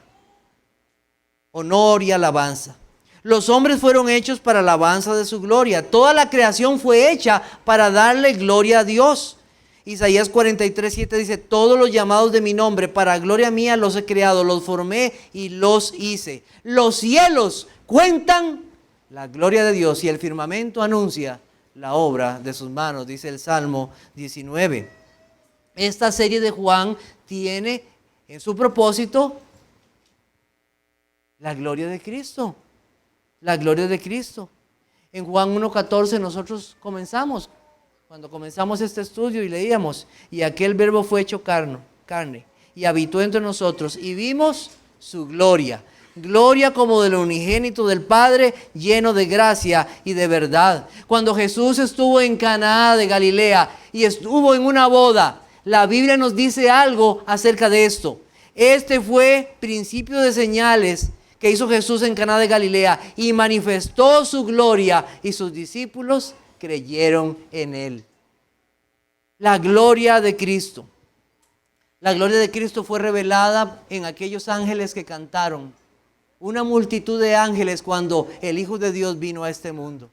honor y alabanza. Los hombres fueron hechos para alabanza de su gloria. Toda la creación fue hecha para darle gloria a Dios. Isaías 43:7 dice: todos los llamados de mi nombre, para gloria mía los he creado, los formé y los hice. Los cielos cuentan la gloria de Dios y el firmamento anuncia la obra de sus manos, dice el Salmo 19. Esta serie de Juan tiene en su propósito la gloria de Cristo. La gloria de Cristo. En Juan 1:14 nosotros cuando comenzamos este estudio y leíamos: y aquel verbo fue hecho carne y habitó entre nosotros y vimos su gloria. Gloria como del unigénito del Padre, lleno de gracia y de verdad. Cuando Jesús estuvo en Caná de Galilea y estuvo en una boda, la Biblia nos dice algo acerca de esto. Este fue principio de señales que hizo Jesús en Caná de Galilea y manifestó su gloria y sus discípulos creyeron en él. La gloria de Cristo. La gloria de Cristo fue revelada en aquellos ángeles que cantaron. Una multitud de ángeles cuando el Hijo de Dios vino a este mundo.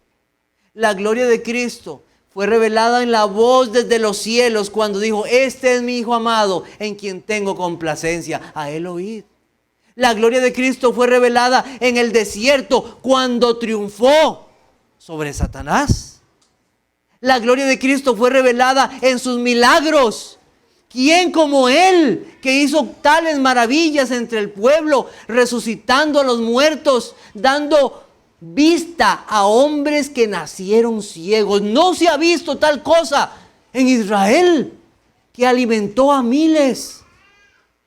La gloria de Cristo fue revelada en la voz desde los cielos cuando dijo: este es mi Hijo amado en quien tengo complacencia, a él oíd. La gloria de Cristo fue revelada en el desierto cuando triunfó sobre Satanás. La gloria de Cristo fue revelada en sus milagros. ¿Quién como Él, que hizo tales maravillas entre el pueblo, resucitando a los muertos, dando vista a hombres que nacieron ciegos? No se ha visto tal cosa en Israel, que alimentó a miles,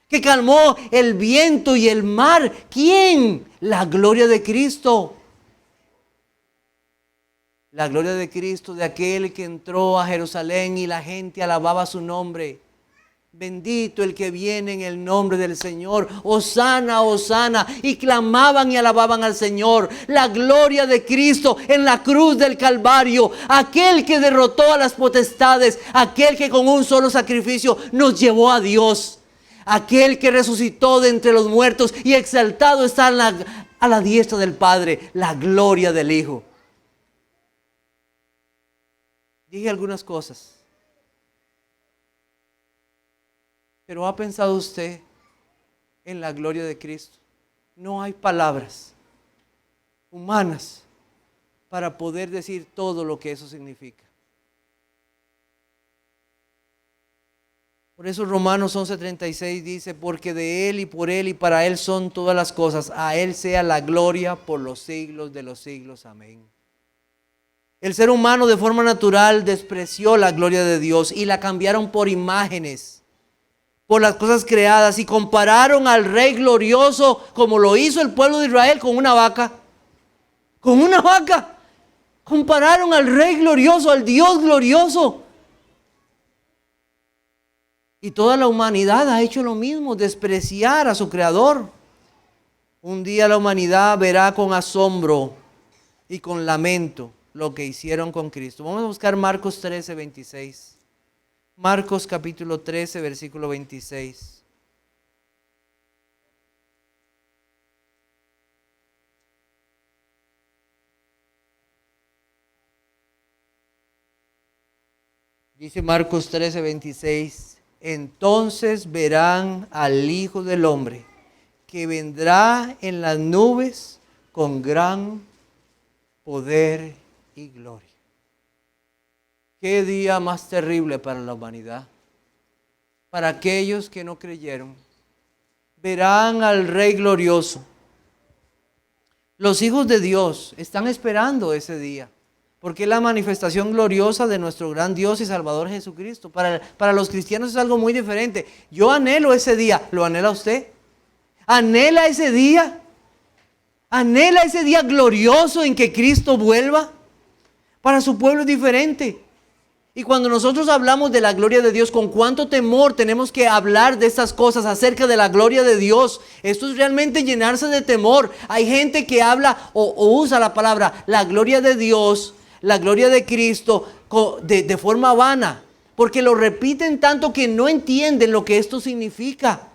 que calmó el viento y el mar. ¿Quién? La gloria de Cristo. La gloria de Cristo, de aquel que entró a Jerusalén y la gente alababa su nombre. Bendito el que viene en el nombre del Señor. Hosana, hosana. Y clamaban y alababan al Señor. La gloria de Cristo en la cruz del Calvario. Aquel que derrotó a las potestades. Aquel que con un solo sacrificio nos llevó a Dios. Aquel que resucitó de entre los muertos y exaltado está a la diestra del Padre. La gloria del Hijo. Dije algunas cosas. Pero ¿ha pensado usted en la gloria de Cristo? No hay palabras humanas para poder decir todo lo que eso significa. Por eso Romanos 11:36 dice: porque de Él y por Él y para Él son todas las cosas. A Él sea la gloria por los siglos de los siglos. Amén. El ser humano de forma natural despreció la gloria de Dios y la cambiaron por imágenes, por las cosas creadas, y compararon al Rey glorioso, como lo hizo el pueblo de Israel, con una vaca. Con una vaca. Compararon al Rey glorioso, al Dios glorioso. Y toda la humanidad ha hecho lo mismo, despreciar a su Creador. Un día la humanidad verá con asombro y con lamento lo que hicieron con Cristo. Vamos a buscar Marcos 13:26. Marcos capítulo 13, versículo 26. Dice Marcos 13:26. Entonces verán al Hijo del Hombre, que vendrá en las nubes con gran poder y gloria. Qué día más terrible para la humanidad. Para aquellos que no creyeron. Verán al Rey glorioso. Los hijos de Dios están esperando ese día. Porque es la manifestación gloriosa de nuestro gran Dios y Salvador Jesucristo. Para los cristianos es algo muy diferente. Yo anhelo ese día. ¿Lo anhela usted? ¿Anhela ese día? ¿Anhela ese día glorioso en que Cristo vuelva? Para su pueblo es diferente. Y cuando nosotros hablamos de la gloria de Dios, con cuánto temor tenemos que hablar de estas cosas acerca de la gloria de Dios. Esto es realmente llenarse de temor. Hay gente que habla o usa la palabra la gloria de Dios, la gloria de Cristo de forma vana, porque lo repiten tanto que no entienden lo que esto significa.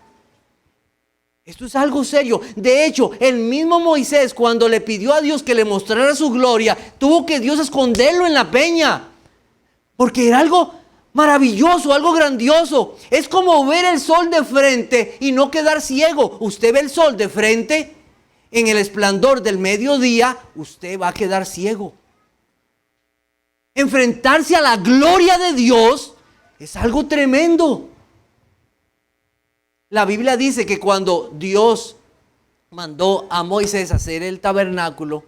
Esto es algo serio. De hecho, el mismo Moisés, cuando le pidió a Dios que le mostrara su gloria, tuvo que Dios esconderlo en la peña. Porque era algo maravilloso, algo grandioso. Es como ver el sol de frente y no quedar ciego. Usted ve el sol de frente, en el esplendor del mediodía, usted va a quedar ciego. Enfrentarse a la gloria de Dios es algo tremendo. La Biblia dice que cuando Dios mandó a Moisés a hacer el tabernáculo,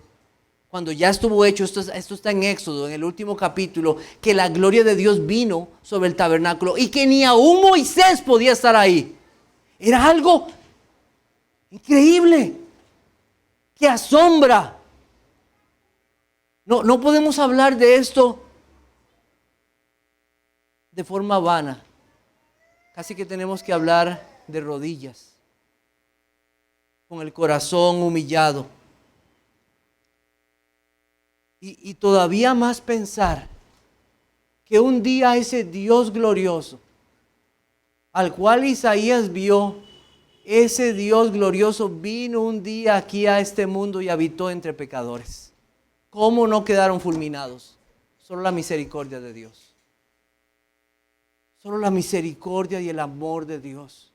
cuando ya estuvo hecho, esto está en Éxodo, en el último capítulo, que la gloria de Dios vino sobre el tabernáculo y que ni aún Moisés podía estar ahí. Era algo increíble, que asombra. No podemos hablar de esto de forma vana. Casi que tenemos que hablar de rodillas, con el corazón humillado. Y todavía más pensar que un día ese Dios glorioso, al cual Isaías vio, ese Dios glorioso vino un día aquí a este mundo y habitó entre pecadores. ¿Cómo no quedaron fulminados? Solo la misericordia de Dios. Solo la misericordia y el amor de Dios.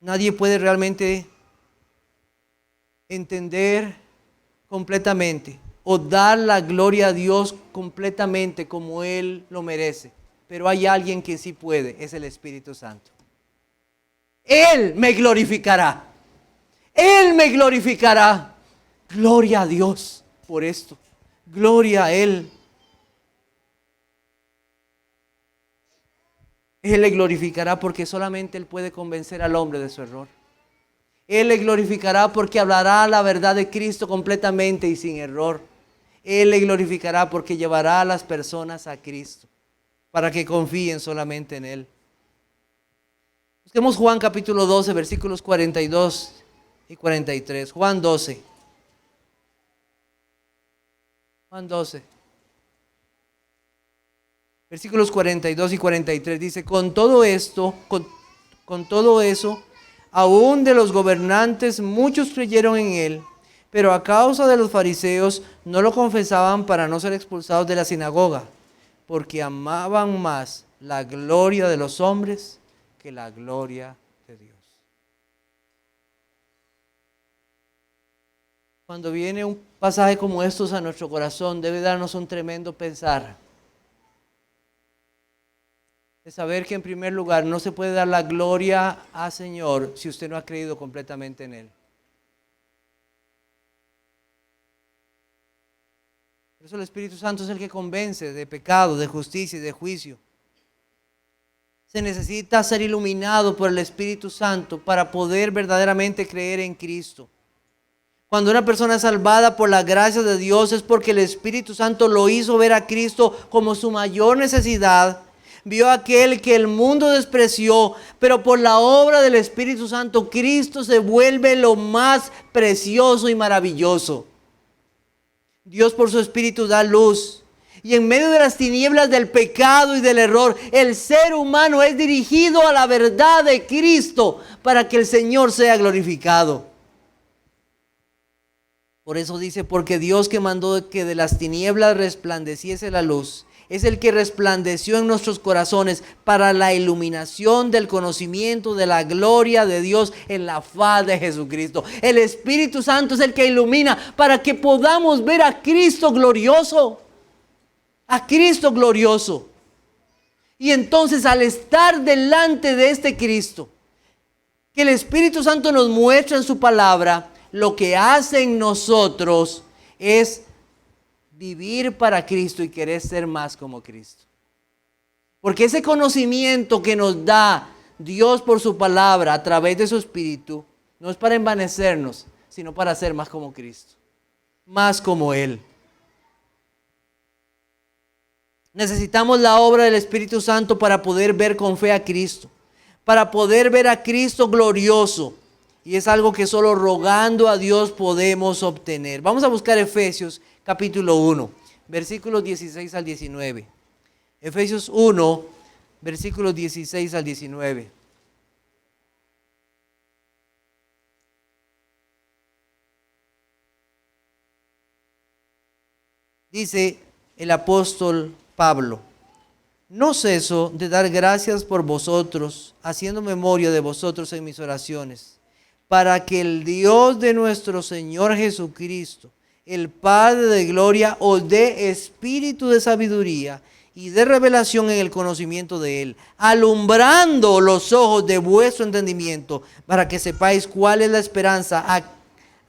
Nadie puede realmente entender completamente o dar la gloria a Dios completamente como Él lo merece. Pero hay alguien que sí puede, es el Espíritu Santo. Él me glorificará. Él me glorificará. Gloria a Dios por esto. Gloria a Él. Él le glorificará porque solamente Él puede convencer al hombre de su error. Él le glorificará porque hablará la verdad de Cristo completamente y sin error. Él le glorificará porque llevará a las personas a Cristo para que confíen solamente en Él. Busquemos Juan capítulo 12, versículos 42 y 43. Juan 12. Juan 12. Versículos 42 y 43 dice, con todo esto, con todo eso, aún de los gobernantes muchos creyeron en Él, pero a causa de los fariseos no lo confesaban para no ser expulsados de la sinagoga, porque amaban más la gloria de los hombres que la gloria de Dios. Cuando viene un pasaje como estos a nuestro corazón, debe darnos un tremendo pensar. De saber que en primer lugar no se puede dar la gloria al Señor si usted no ha creído completamente en Él. Por eso el Espíritu Santo es el que convence de pecado, de justicia y de juicio. Se necesita ser iluminado por el Espíritu Santo para poder verdaderamente creer en Cristo. Cuando una persona es salvada por la gracia de Dios es porque el Espíritu Santo lo hizo ver a Cristo como su mayor necesidad. Vio a aquel que el mundo despreció, pero por la obra del Espíritu Santo, Cristo se vuelve lo más precioso y maravilloso. Dios por su Espíritu da luz. Y en medio de las tinieblas del pecado y del error, el ser humano es dirigido a la verdad de Cristo para que el Señor sea glorificado. Por eso dice, porque Dios que mandó que de las tinieblas resplandeciese la luz, es el que resplandeció en nuestros corazones para la iluminación del conocimiento de la gloria de Dios en la faz de Jesucristo. El Espíritu Santo es el que ilumina para que podamos ver a Cristo glorioso. A Cristo glorioso. Y entonces al estar delante de este Cristo, que el Espíritu Santo nos muestra en su palabra, lo que hace en nosotros es vivir para Cristo y querer ser más como Cristo. Porque ese conocimiento que nos da Dios por su palabra a través de su Espíritu no es para envanecernos, sino para ser más como Cristo, más como Él. Necesitamos la obra del Espíritu Santo para poder ver con fe a Cristo, para poder ver a Cristo glorioso. Y es algo que solo rogando a Dios podemos obtener. Vamos a buscar Efesios capítulo 1, versículos 16 al 19. Efesios 1, versículos 16 al 19. Dice el apóstol Pablo: no ceso de dar gracias por vosotros, haciendo memoria de vosotros en mis oraciones, para que el Dios de nuestro Señor Jesucristo, el Padre de gloria, os dé espíritu de sabiduría y de revelación en el conocimiento de Él, alumbrando los ojos de vuestro entendimiento, para que sepáis cuál es la esperanza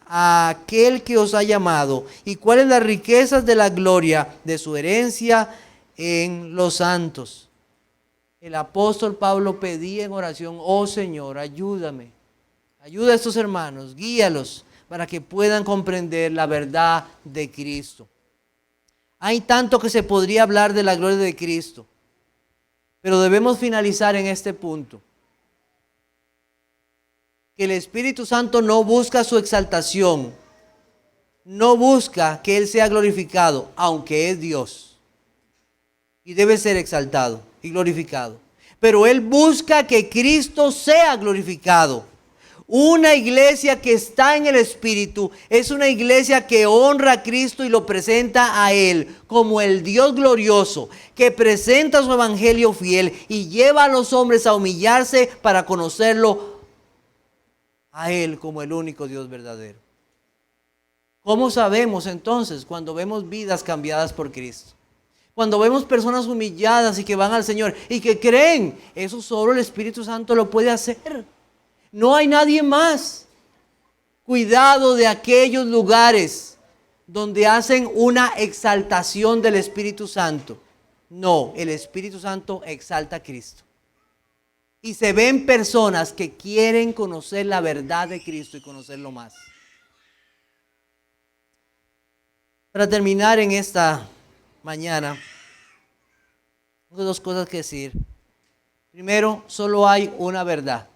a aquel que os ha llamado, y cuáles las riquezas de la gloria de su herencia en los santos. El apóstol Pablo pedía en oración: oh Señor, ayúdame, ayuda a estos hermanos, guíalos para que puedan comprender la verdad de Cristo. Hay tanto que se podría hablar de la gloria de Cristo, pero debemos finalizar en este punto: que el Espíritu Santo no busca su exaltación, no busca que Él sea glorificado, aunque es Dios y debe ser exaltado y glorificado. Pero Él busca que Cristo sea glorificado. Una iglesia que está en el Espíritu es una iglesia que honra a Cristo y lo presenta a Él como el Dios glorioso, que presenta su evangelio fiel y lleva a los hombres a humillarse para conocerlo a Él como el único Dios verdadero. ¿Cómo sabemos entonces? Cuando vemos vidas cambiadas por Cristo. Cuando vemos personas humilladas y que van al Señor y que creen, eso solo el Espíritu Santo lo puede hacer. No hay nadie más. Cuidado de aquellos lugares donde hacen una exaltación del Espíritu Santo. No, el Espíritu Santo exalta a Cristo. Y se ven personas que quieren conocer la verdad de Cristo y conocerlo más. Para terminar en esta mañana, tengo dos cosas que decir. Primero, solo hay una verdad.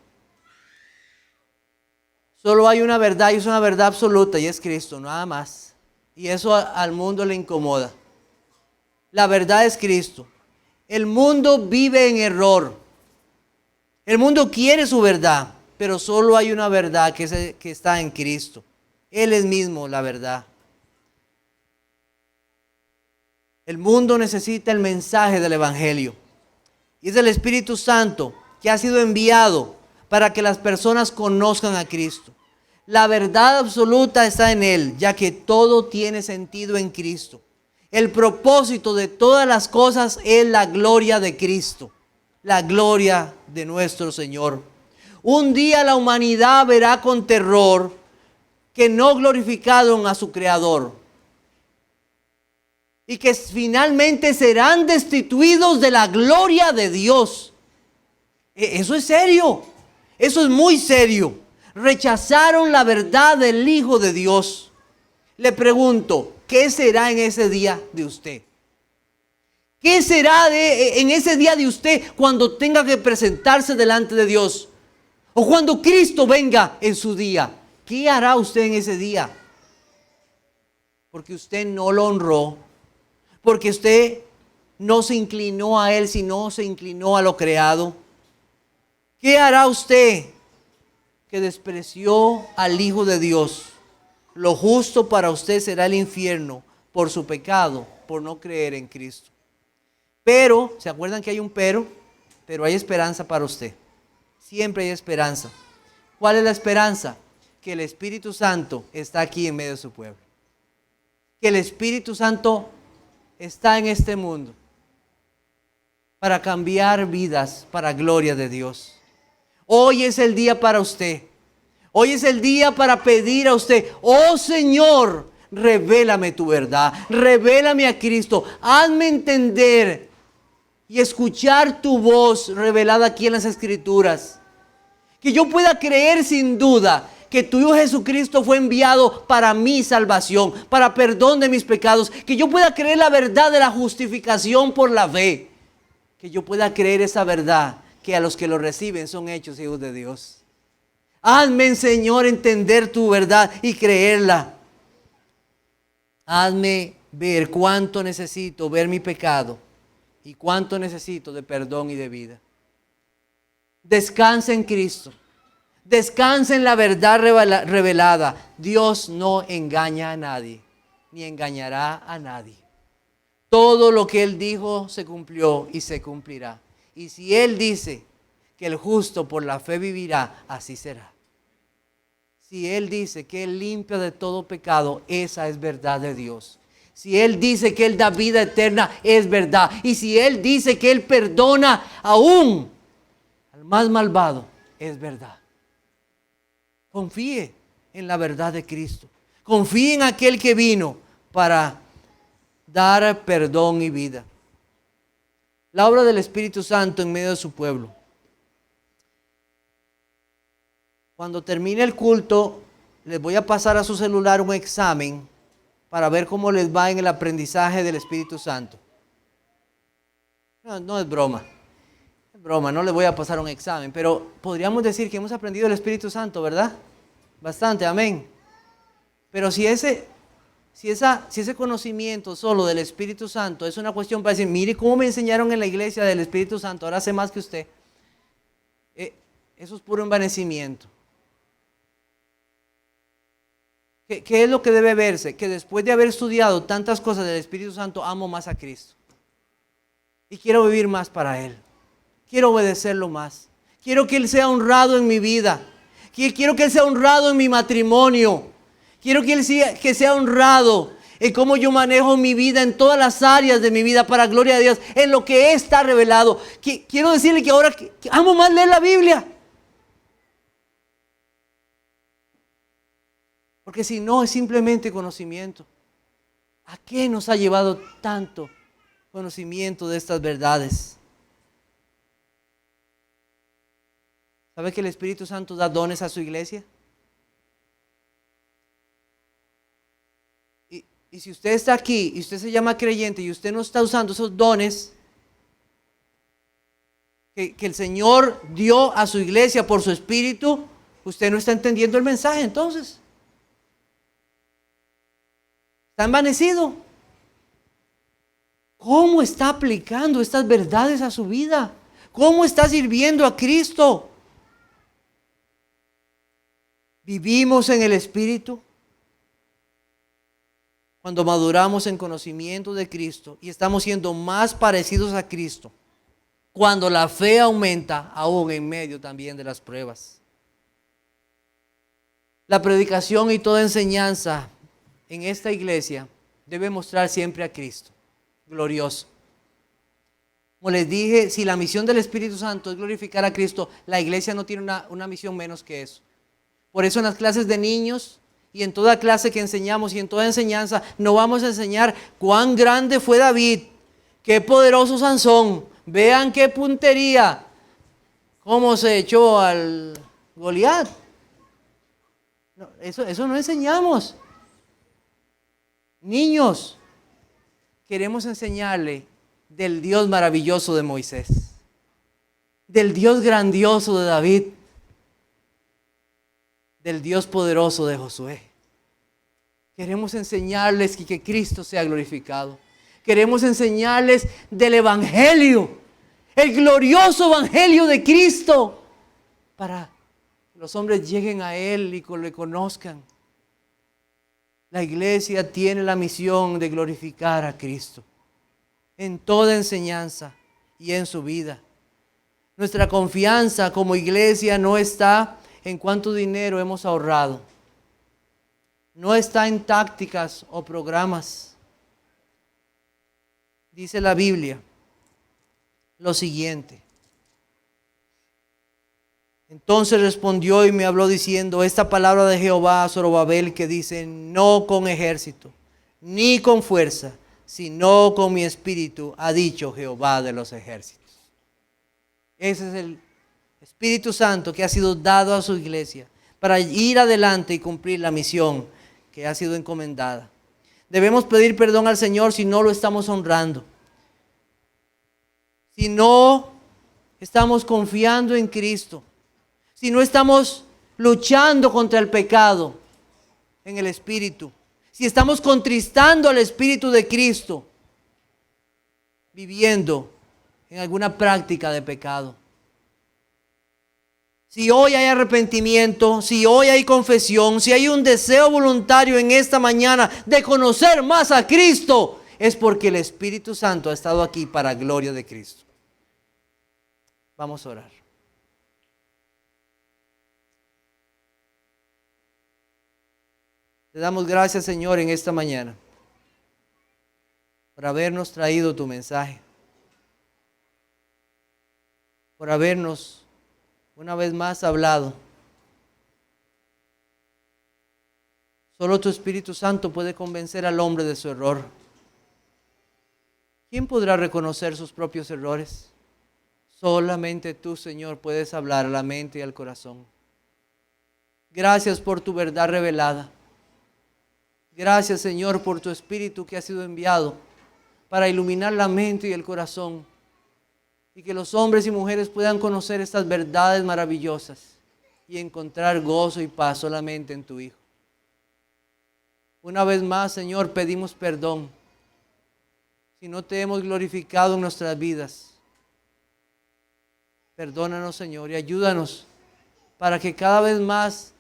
Solo hay una verdad y es una verdad absoluta y es Cristo, nada más. Y eso al mundo le incomoda. La verdad es Cristo. El mundo vive en error. El mundo quiere su verdad, pero solo hay una verdad que está en Cristo. Él es mismo la verdad. El mundo necesita el mensaje del Evangelio. Y es el Espíritu Santo que ha sido enviado para que las personas conozcan a Cristo. La verdad absoluta está en Él, ya que todo tiene sentido en Cristo. El propósito de todas las cosas es la gloria de Cristo, la gloria de nuestro Señor. Un día la humanidad verá con terror que no glorificaron a su Creador y que finalmente serán destituidos de la gloria de Dios. Eso es serio, eso es muy serio. Rechazaron la verdad del Hijo de Dios. Le pregunto, ¿qué será en ese día de usted? ¿Qué será en ese día de usted cuando tenga que presentarse delante de Dios? O cuando Cristo venga en su día. ¿Qué hará usted en ese día? Porque usted no lo honró. Porque usted no se inclinó a Él, sino se inclinó a lo creado. ¿Qué hará usted que despreció al Hijo de Dios? Lo justo para usted será el infierno por su pecado, por no creer en Cristo. Pero, ¿se acuerdan que hay un pero? Pero hay esperanza para usted. Siempre hay esperanza. ¿Cuál es la esperanza? Que el Espíritu Santo está aquí en medio de su pueblo. Que el Espíritu Santo está en este mundo para cambiar vidas para gloria de Dios. Hoy es el día para usted. Hoy es el día para pedir a usted, oh Señor, revélame tu verdad, revélame a Cristo, hazme entender y escuchar tu voz revelada aquí en las Escrituras. Que yo pueda creer sin duda que tu Hijo Jesucristo fue enviado para mi salvación, para perdón de mis pecados. Que yo pueda creer la verdad de la justificación por la fe. Que yo pueda creer esa verdad, que a los que lo reciben son hechos hijos de Dios. Hazme, Señor, entender tu verdad y creerla. Hazme ver cuánto necesito ver mi pecado y cuánto necesito de perdón y de vida. Descansa en Cristo. Descansa en la verdad revelada. Dios no engaña a nadie, ni engañará a nadie. Todo lo que Él dijo se cumplió y se cumplirá. Y si Él dice que el justo por la fe vivirá, así será. Si Él dice que Él limpia de todo pecado, esa es verdad de Dios. Si Él dice que Él da vida eterna, es verdad. Y si Él dice que Él perdona aún al más malvado, es verdad. Confíe en la verdad de Cristo. Confíe en aquel que vino para dar perdón y vida. La obra del Espíritu Santo en medio de su pueblo. Cuando termine el culto, les voy a pasar a su celular un examen para ver cómo les va en el aprendizaje del Espíritu Santo. No es broma. Es broma, no les voy a pasar un examen, pero podríamos decir que hemos aprendido el Espíritu Santo, ¿verdad? Bastante, amén. Pero si ese conocimiento solo del Espíritu Santo es una cuestión para decir, mire cómo me enseñaron en la iglesia del Espíritu Santo, ahora sé más que usted. Eso es puro envanecimiento. ¿Qué es lo que debe verse? Que después de haber estudiado tantas cosas del Espíritu Santo, amo más a Cristo. Y quiero vivir más para Él. Quiero obedecerlo más. Quiero que Él sea honrado en mi vida. Quiero que Él sea honrado en mi matrimonio. Quiero que Él sea honrado en cómo yo manejo mi vida, en todas las áreas de mi vida, para gloria de Dios, en lo que está revelado. Quiero decirle que ahora que amo más leer la Biblia. Porque si no, es simplemente conocimiento. ¿A qué nos ha llevado tanto conocimiento de estas verdades? ¿Sabe que el Espíritu Santo da dones a su iglesia? Y si usted está aquí y usted se llama creyente y usted no está usando esos dones que el Señor dio a su iglesia por su Espíritu, usted no está entendiendo el mensaje entonces. Está envanecido. ¿Cómo está aplicando estas verdades a su vida? ¿Cómo está sirviendo a Cristo? ¿Vivimos en el Espíritu? Cuando maduramos en conocimiento de Cristo y estamos siendo más parecidos a Cristo, cuando la fe aumenta aún en medio también de las pruebas. La predicación y toda enseñanza en esta iglesia debe mostrar siempre a Cristo, glorioso. Como les dije, si la misión del Espíritu Santo es glorificar a Cristo, la iglesia no tiene una misión menos que eso. Por eso en las clases de niños y en toda clase que enseñamos y en toda enseñanza, no vamos a enseñar cuán grande fue David, qué poderoso Sansón, vean qué puntería, cómo se echó al Goliat. No, eso no enseñamos. Niños, queremos enseñarle del Dios maravilloso de Moisés, del Dios grandioso de David, del Dios poderoso de Josué. Queremos enseñarles que Cristo sea glorificado. Queremos enseñarles del Evangelio, el glorioso Evangelio de Cristo, para que los hombres lleguen a Él y le conozcan. La iglesia tiene la misión de glorificar a Cristo en toda enseñanza y en su vida. Nuestra confianza como iglesia no está en cuánto dinero hemos ahorrado. No está en tácticas o programas. Dice la Biblia lo siguiente. Entonces respondió y me habló diciendo, esta palabra de Jehová a Zorobabel que dice, no con ejército, ni con fuerza, sino con mi espíritu, ha dicho Jehová de los ejércitos. Ese es el Espíritu Santo que ha sido dado a su iglesia para ir adelante y cumplir la misión que ha sido encomendada. Debemos pedir perdón al Señor si no lo estamos honrando. Si no estamos confiando en Cristo. Si no estamos luchando contra el pecado en el Espíritu. Si estamos contristando al Espíritu de Cristo. Viviendo en alguna práctica de pecado. Si hoy hay arrepentimiento, si hoy hay confesión, si hay un deseo voluntario en esta mañana de conocer más a Cristo, es porque el Espíritu Santo ha estado aquí para gloria de Cristo. Vamos a orar. Te damos gracias, Señor, en esta mañana por habernos traído tu mensaje, por habernos una vez más hablado. Solo tu Espíritu Santo puede convencer al hombre de su error. ¿Quién podrá reconocer sus propios errores? Solamente tú, Señor, puedes hablar a la mente y al corazón. Gracias por tu verdad revelada. Gracias, Señor, por tu Espíritu que ha sido enviado para iluminar la mente y el corazón y que los hombres y mujeres puedan conocer estas verdades maravillosas y encontrar gozo y paz solamente en tu Hijo. Una vez más, Señor, pedimos perdón si no te hemos glorificado en nuestras vidas. Perdónanos, Señor, y ayúdanos para que cada vez más,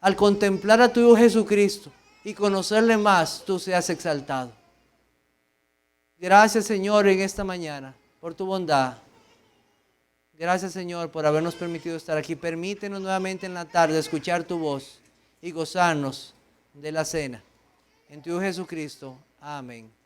al contemplar a tu Hijo Jesucristo y conocerle más, tú seas exaltado. Gracias, Señor, en esta mañana, por tu bondad. Gracias, Señor, por habernos permitido estar aquí. Permítenos nuevamente en la tarde escuchar tu voz y gozarnos de la cena. En tu Hijo Jesucristo. Amén.